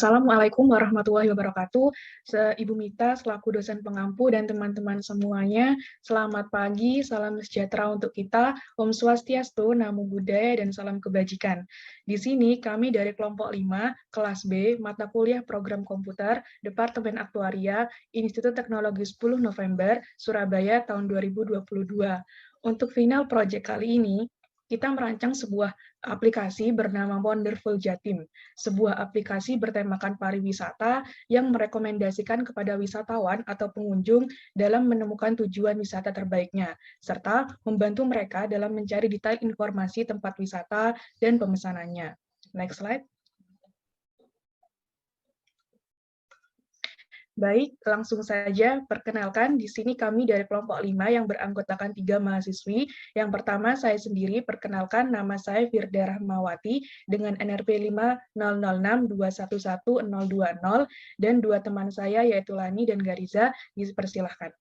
Assalamualaikum warahmatullahi wabarakatuh. Ibu Mita selaku dosen pengampu dan teman-teman semuanya, selamat pagi, salam sejahtera untuk kita, Om Swastiastu, Namo Buddhaya, dan salam kebajikan. Di sini kami dari kelompok 5, kelas B, mata kuliah program komputer, Departemen Aktuaria, Institut Teknologi 10 November, Surabaya tahun 2022. Untuk final project kali ini, kita merancang sebuah aplikasi bernama Wonderful Jatim, sebuah aplikasi bertemakan pariwisata yang merekomendasikan kepada wisatawan atau pengunjung dalam menemukan tujuan wisata terbaiknya, serta membantu mereka dalam mencari detail informasi tempat wisata dan pemesanannya. Next slide. Baik, langsung saja perkenalkan, di sini kami dari kelompok 5 yang beranggotakan 3 mahasiswi. Yang pertama, saya sendiri, perkenalkan nama saya Firda Rahmawati dengan NRP 50062111020 dan 2 teman saya yaitu Lani dan Gariza, dipersilahkan.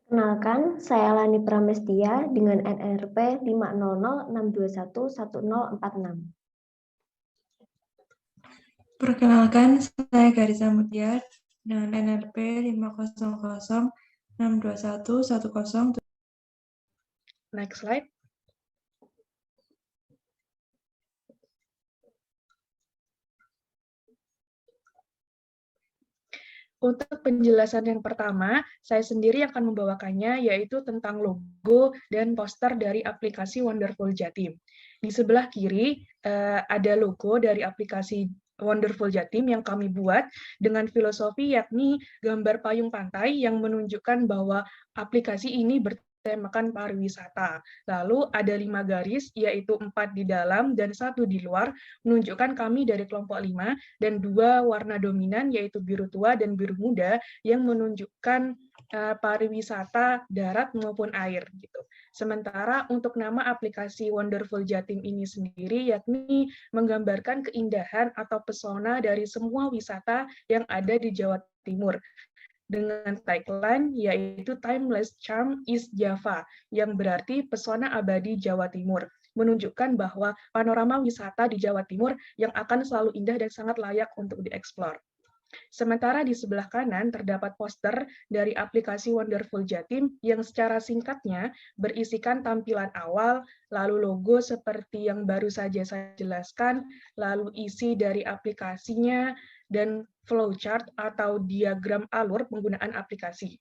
Perkenalkan, saya Lani Pramestia dengan NRP 50062111046. Perkenalkan, saya Gariza Mutia dengan NRP 500621110. Next slide. Untuk penjelasan yang pertama, saya sendiri akan membawakannya, yaitu tentang logo dan poster dari aplikasi Wonderful Jatim. Di sebelah kiri ada logo dari aplikasi Wonderful Jatim yang kami buat dengan filosofi yakni gambar payung pantai yang menunjukkan bahwa aplikasi ini bertemakan pariwisata. Lalu ada 5 garis, yaitu 4 di dalam dan 1 di luar, menunjukkan kami dari kelompok 5, dan 2 warna dominan, yaitu biru tua dan biru muda, yang menunjukkan pariwisata darat maupun air. Gitu. Sementara untuk nama aplikasi Wonderful Jatim ini sendiri, yakni menggambarkan keindahan atau pesona dari semua wisata yang ada di Jawa Timur, dengan tagline yaitu Timeless Charm is Java, yang berarti pesona abadi Jawa Timur, menunjukkan bahwa panorama wisata di Jawa Timur yang akan selalu indah dan sangat layak untuk dieksplor. Sementara di sebelah kanan terdapat poster dari aplikasi Wonderful Jatim yang secara singkatnya berisikan tampilan awal, lalu logo seperti yang baru saja saya jelaskan, lalu isi dari aplikasinya, dan flowchart atau diagram alur penggunaan aplikasi.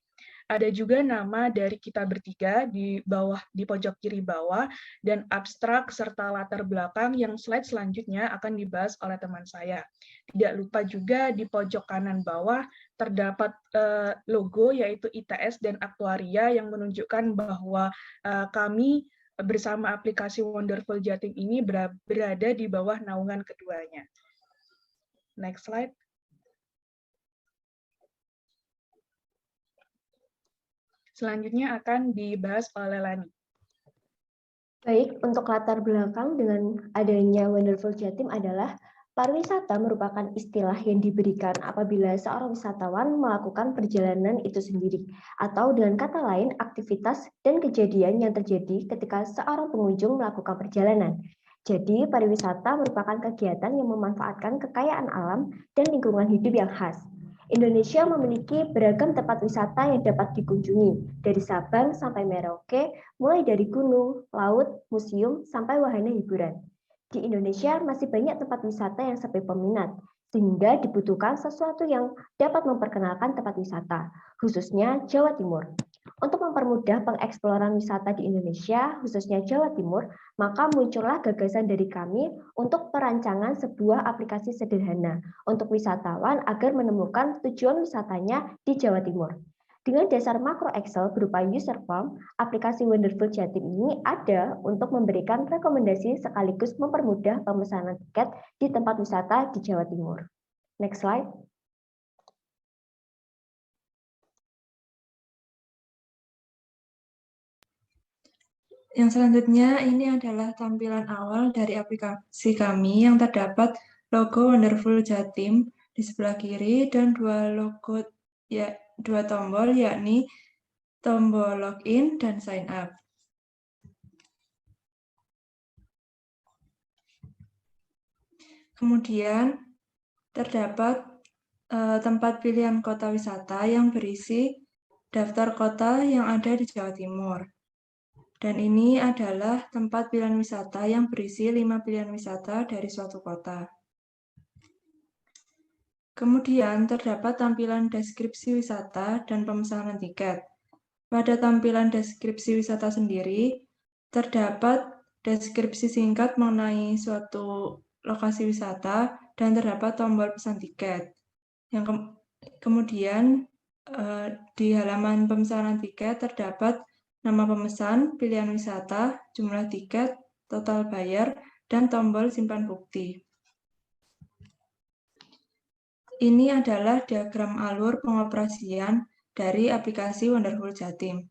Ada juga nama dari kita bertiga di bawah, di pojok kiri bawah, dan abstrak serta latar belakang yang slide selanjutnya akan dibahas oleh teman saya. Tidak lupa juga di pojok kanan bawah terdapat logo yaitu ITS dan Aktuaria yang menunjukkan bahwa kami bersama aplikasi Wonderful Jatim ini berada di bawah naungan keduanya. Next slide. Selanjutnya akan dibahas oleh Lani. Baik, untuk latar belakang dengan adanya Wonderful Jatim adalah pariwisata merupakan istilah yang diberikan apabila seorang wisatawan melakukan perjalanan itu sendiri, atau dengan kata lain, aktivitas dan kejadian yang terjadi ketika seorang pengunjung melakukan perjalanan. Jadi, pariwisata merupakan kegiatan yang memanfaatkan kekayaan alam dan lingkungan hidup yang khas. Indonesia memiliki beragam tempat wisata yang dapat dikunjungi, dari Sabang sampai Merauke, mulai dari gunung, laut, museum, sampai wahana hiburan. Di Indonesia masih banyak tempat wisata yang sepi peminat, sehingga dibutuhkan sesuatu yang dapat memperkenalkan tempat wisata, khususnya Jawa Timur. Untuk mempermudah pengeksploran wisata di Indonesia, khususnya Jawa Timur, maka muncullah gagasan dari kami untuk perancangan sebuah aplikasi sederhana untuk wisatawan agar menemukan tujuan wisatanya di Jawa Timur. Dengan dasar makro Excel berupa user form, aplikasi Wonderful Jatim ini ada untuk memberikan rekomendasi sekaligus mempermudah pemesanan tiket di tempat wisata di Jawa Timur. Next slide. Yang selanjutnya ini adalah tampilan awal dari aplikasi kami yang terdapat logo Wonderful Jatim di sebelah kiri dan dua tombol yakni tombol login dan sign up. Kemudian terdapat tempat pilihan kota wisata yang berisi daftar kota yang ada di Jawa Timur. Dan ini adalah tempat pilihan wisata yang berisi 5 pilihan wisata dari suatu kota. Kemudian terdapat tampilan deskripsi wisata dan pemesanan tiket. Pada tampilan deskripsi wisata sendiri, terdapat deskripsi singkat mengenai suatu lokasi wisata dan terdapat tombol pesan tiket. Kemudian di halaman pemesanan tiket terdapat nama pemesan, pilihan wisata, jumlah tiket, total bayar, dan tombol simpan bukti. Ini adalah diagram alur pengoperasian dari aplikasi Wonderful Jatim.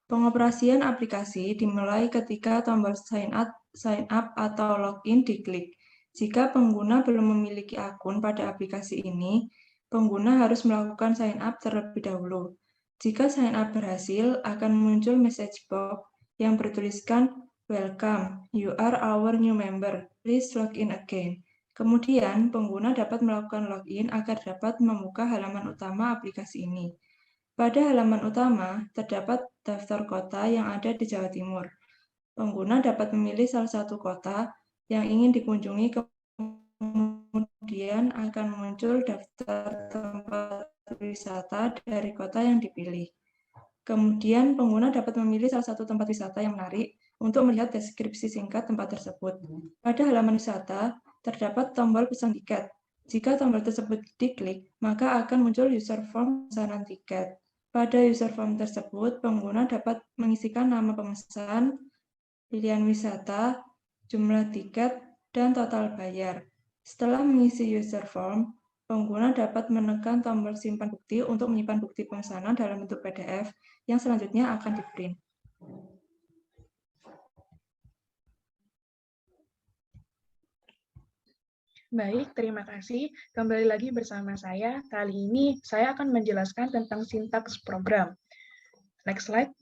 Pengoperasian aplikasi dimulai ketika tombol sign up atau login diklik. Jika pengguna belum memiliki akun pada aplikasi ini, pengguna harus melakukan sign up terlebih dahulu. Jika sign up berhasil, akan muncul message box yang bertuliskan, "Welcome, you are our new member. Please log in again." Kemudian, pengguna dapat melakukan login agar dapat membuka halaman utama aplikasi ini. Pada halaman utama, terdapat daftar kota yang ada di Jawa Timur. Pengguna dapat memilih salah satu kota yang ingin dikunjungi, kemudian akan muncul daftar tempat wisata dari kota yang dipilih. Kemudian, pengguna dapat memilih salah satu tempat wisata yang menarik untuk melihat deskripsi singkat tempat tersebut. Pada halaman wisata, terdapat tombol pesan tiket. Jika tombol tersebut diklik, maka akan muncul user form pesanan tiket. Pada user form tersebut, pengguna dapat mengisikan nama pemesan, pilihan wisata, jumlah tiket, dan total bayar. Setelah mengisi user form, pengguna dapat menekan tombol simpan bukti untuk menyimpan bukti pemesanan dalam bentuk PDF yang selanjutnya akan di-print. Baik, terima kasih. Kembali lagi bersama saya. Kali ini saya akan menjelaskan tentang sintaks program. Next slide.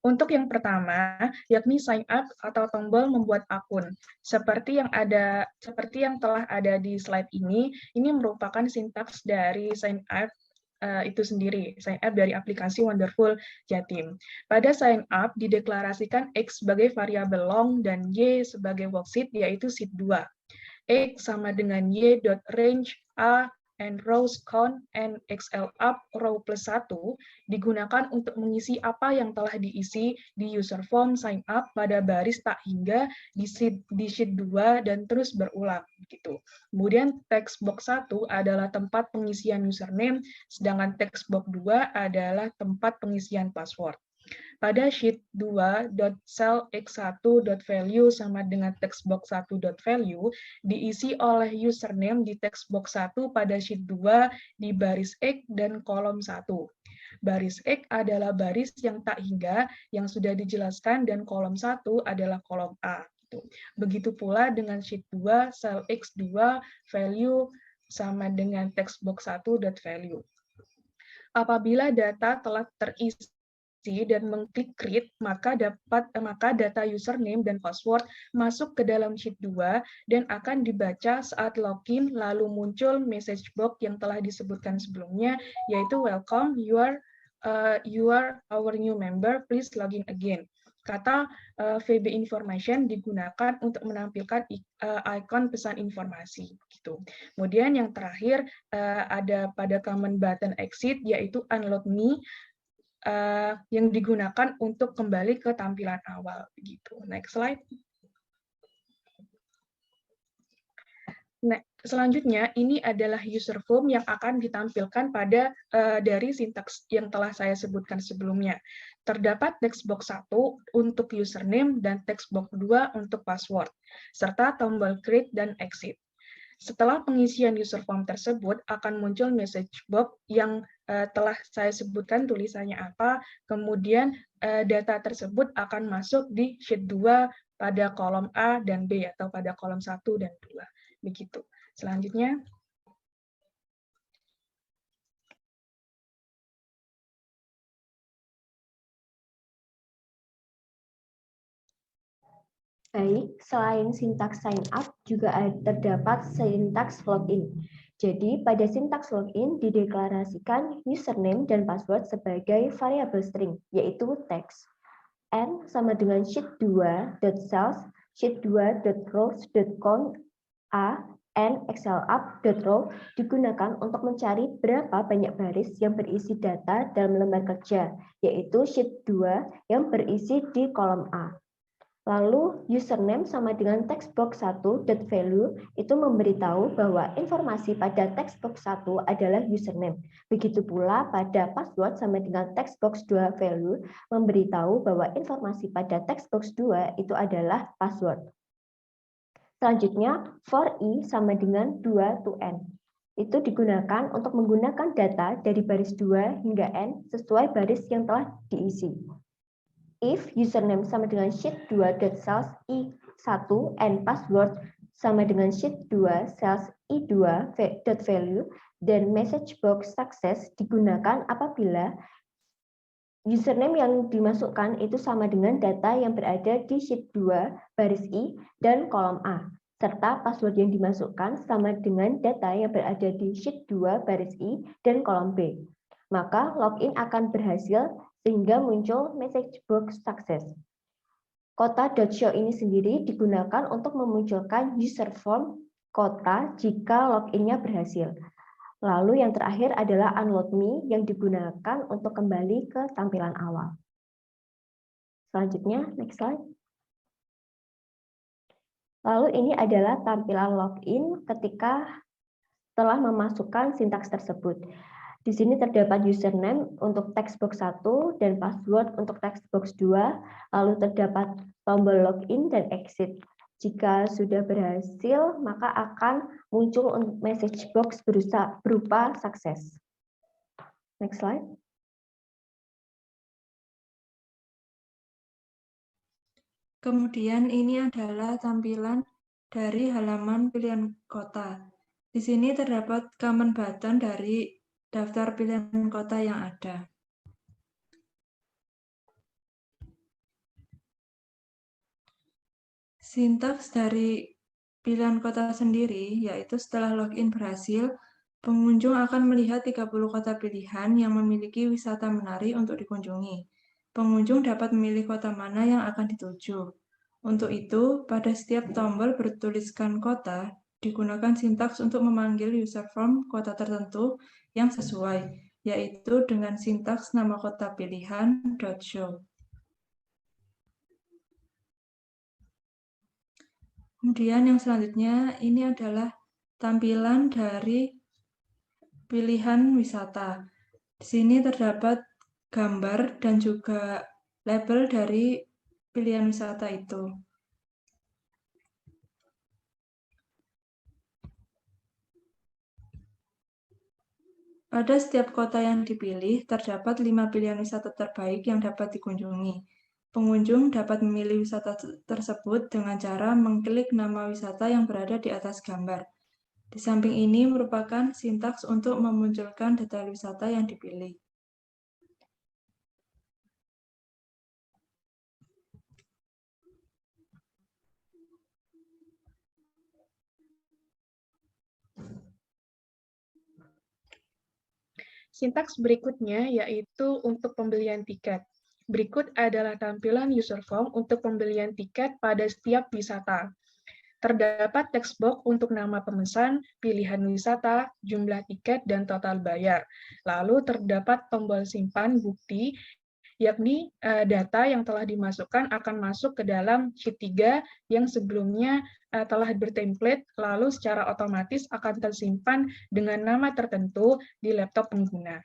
Untuk yang pertama, yakni sign up atau tombol membuat akun. Seperti yang telah ada di slide ini merupakan sintaks dari sign up itu sendiri, sign up dari aplikasi Wonderful Jatim. Pada sign up dideklarasikan X sebagai variabel long dan Y sebagai worksheet, yaitu sheet 2. X sama dengan Y.range A and rows count and XL up row plus 1 digunakan untuk mengisi apa yang telah diisi di user form sign up pada baris tak hingga di sheet 2 dan terus berulang gitu. Kemudian text box 1 adalah tempat pengisian username, sedangkan text box 2 adalah tempat pengisian password. Pada sheet 2.cell_x1.value sama dengan textbox 1.value diisi oleh username di textbox 1 pada sheet 2 di baris X dan kolom 1. Baris X adalah baris yang tak hingga yang sudah dijelaskan dan kolom 1 adalah kolom A. Begitu pula dengan sheet 2 cell X2 value sama dengan textbox 1.value. Apabila data telah terisi dan mengklik create, maka data username dan password masuk ke dalam sheet 2 dan akan dibaca saat login, lalu muncul message box yang telah disebutkan sebelumnya, yaitu welcome, you are our new member, please login again. Kata VB information digunakan untuk menampilkan ikon pesan informasi. Gitu. Kemudian yang terakhir ada pada command button exit, yaitu unload me, yang digunakan untuk kembali ke tampilan awal. Gitu. Next slide. Nah, selanjutnya ini adalah user form yang akan ditampilkan pada dari sintaks yang telah saya sebutkan sebelumnya. Terdapat text box 1 untuk username dan text box 2 untuk password, serta tombol create dan exit. Setelah pengisian user form tersebut akan muncul message box yang telah saya sebutkan tulisannya apa, kemudian data tersebut akan masuk di sheet 2 pada kolom A dan B atau pada kolom 1 dan 2. Begitu. Selanjutnya. Baik, selain sintaks sign up, juga terdapat sintaks login. Jadi, pada sintaks login dideklarasikan username dan password sebagai variabel string, yaitu text. N sama dengan sheet2.cells, sheet2.rows.count, A, N excelup.row digunakan untuk mencari berapa banyak baris yang berisi data dalam lembar kerja, yaitu sheet 2 yang berisi di kolom A. Lalu username sama dengan textbox 1.value itu memberitahu bahwa informasi pada textbox 1 adalah username. Begitu pula pada password sama dengan textbox 2 value memberitahu bahwa informasi pada textbox 2 itu adalah password. Selanjutnya for i sama dengan 2 to n. Itu digunakan untuk menggunakan data dari baris 2 hingga n sesuai baris yang telah diisi. If username sama dengan sheet2.cells i1 and password sama dengan sheet2 cells i2.value dan message box success digunakan apabila username yang dimasukkan itu sama dengan data yang berada di sheet 2 baris i dan kolom A, serta password yang dimasukkan sama dengan data yang berada di sheet 2 baris i dan kolom B. Maka login akan berhasil sehingga muncul message box success. Kota.show ini sendiri digunakan untuk memunculkan user form kota jika loginnya berhasil. Lalu yang terakhir adalah unload me yang digunakan untuk kembali ke tampilan awal. Selanjutnya, next slide. Lalu ini adalah tampilan login ketika telah memasukkan sintaks tersebut. Di sini terdapat username untuk textbox 1 dan password untuk textbox 2, lalu terdapat tombol login dan exit. Jika sudah berhasil, maka akan muncul message box berupa sukses. Next slide. Kemudian ini adalah tampilan dari halaman pilihan kota. Di sini terdapat command button dari daftar pilihan kota yang ada. Sintaks dari pilihan kota sendiri, yaitu setelah login berhasil, pengunjung akan melihat 30 kota pilihan yang memiliki wisata menarik untuk dikunjungi. Pengunjung dapat memilih kota mana yang akan dituju. Untuk itu, pada setiap tombol bertuliskan kota, digunakan sintaks untuk memanggil user form kota tertentu yang sesuai, yaitu dengan sintaks nama kota pilihan .show. Kemudian yang selanjutnya, ini adalah tampilan dari pilihan wisata. Di sini terdapat gambar dan juga label dari pilihan wisata itu. Pada setiap kota yang dipilih, terdapat 5 pilihan wisata terbaik yang dapat dikunjungi. Pengunjung dapat memilih wisata tersebut dengan cara mengklik nama wisata yang berada di atas gambar. Di samping ini merupakan sintaks untuk memunculkan detail wisata yang dipilih. Sintaks berikutnya yaitu untuk pembelian tiket. Berikut adalah tampilan user form untuk pembelian tiket pada setiap wisata. Terdapat text box untuk nama pemesan, pilihan wisata, jumlah tiket, dan total bayar. Lalu terdapat tombol simpan bukti, yakni data yang telah dimasukkan akan masuk ke dalam sheet 3 yang sebelumnya telah bertemplate, lalu secara otomatis akan tersimpan dengan nama tertentu di laptop pengguna.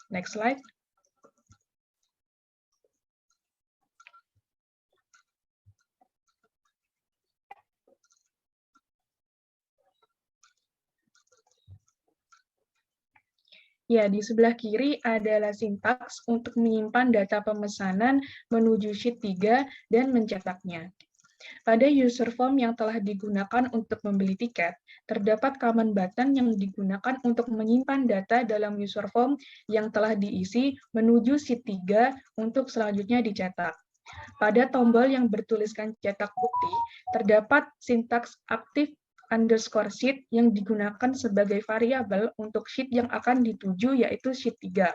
Next slide. Ya, di sebelah kiri adalah sintaks untuk menyimpan data pemesanan menuju sheet 3 dan mencetaknya. Pada user form yang telah digunakan untuk membeli tiket, terdapat command button yang digunakan untuk menyimpan data dalam user form yang telah diisi menuju sheet 3 untuk selanjutnya dicetak. Pada tombol yang bertuliskan cetak bukti, terdapat sintaks aktif underscore sheet yang digunakan sebagai variabel untuk sheet yang akan dituju, yaitu sheet 3.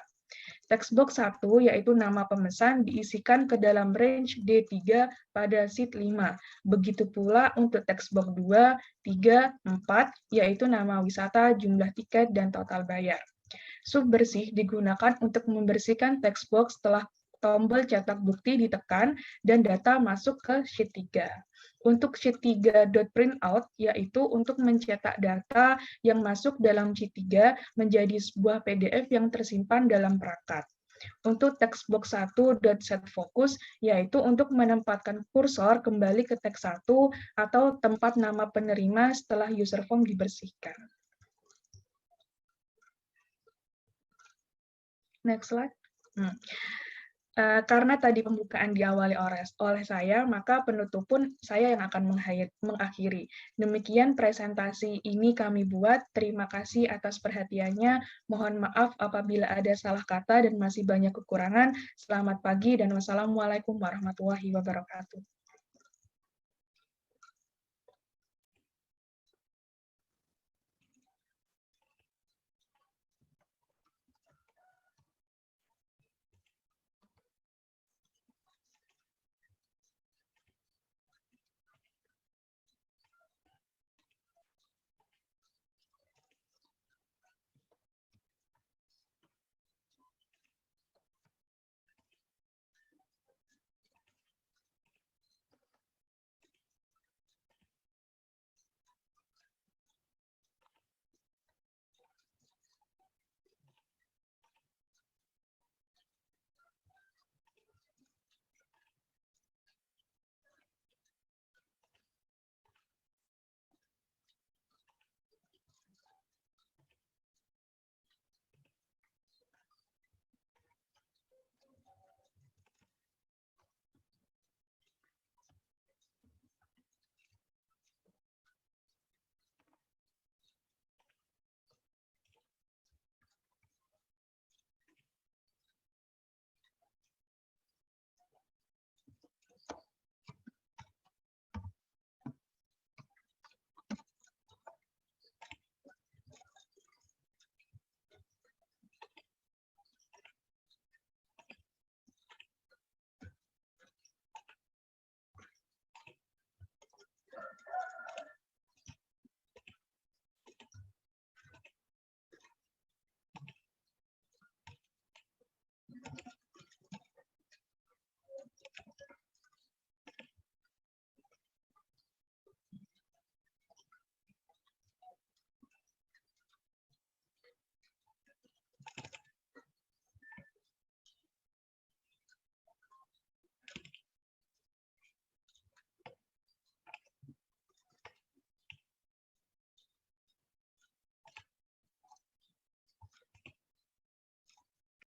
Text box 1, yaitu nama pemesan, diisikan ke dalam range D3 pada sheet 5. Begitu pula untuk text box 2, 3, 4, yaitu nama wisata, jumlah tiket, dan total bayar. Sub bersih digunakan untuk membersihkan text box setelah tombol cetak bukti ditekan dan data masuk ke sheet 3. Untuk sheet 3.printout, yaitu untuk mencetak data yang masuk dalam sheet 3 menjadi sebuah PDF yang tersimpan dalam perangkat. Untuk text box 1.setFocus, yaitu untuk menempatkan kursor kembali ke teks 1 atau tempat nama penerima setelah user form dibersihkan. Next slide. Karena tadi pembukaan diawali oleh saya, maka penutup pun saya yang akan mengakhiri. Demikian presentasi ini kami buat. Terima kasih atas perhatiannya. Mohon maaf apabila ada salah kata dan masih banyak kekurangan. Selamat pagi dan wassalamualaikum warahmatullahi wabarakatuh.